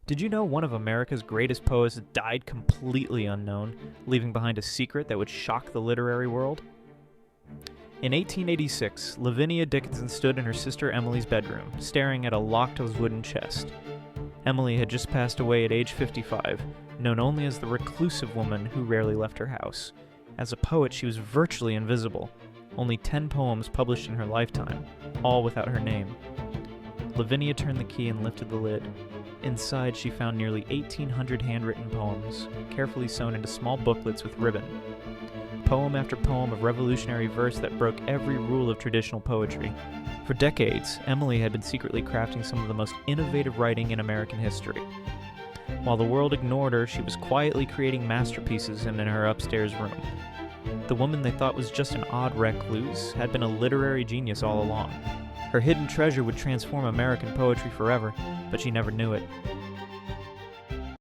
Did you know one of America's greatest poets died completely unknown, leaving behind a secret that would shock the literary world? In 1886, Lavinia Dickinson stood in her sister Emily's bedroom, staring at a locked wooden chest. Emily had just passed away at age 55, known only as the reclusive woman who rarely left her house. As a poet, she was virtually invisible, only 10 poems published in her lifetime, all without her name. Lavinia turned the key and lifted the lid. Inside, she found nearly 1,800 handwritten poems, carefully sewn into small booklets with ribbon. Poem after poem of revolutionary verse that broke every rule of traditional poetry. For decades, Emily had been secretly crafting some of the most innovative writing in American history. While the world ignored her, she was quietly creating masterpieces in her upstairs room. The woman they thought was just an odd recluse had been a literary genius all along. Her hidden treasure would transform American poetry forever, but she never knew it.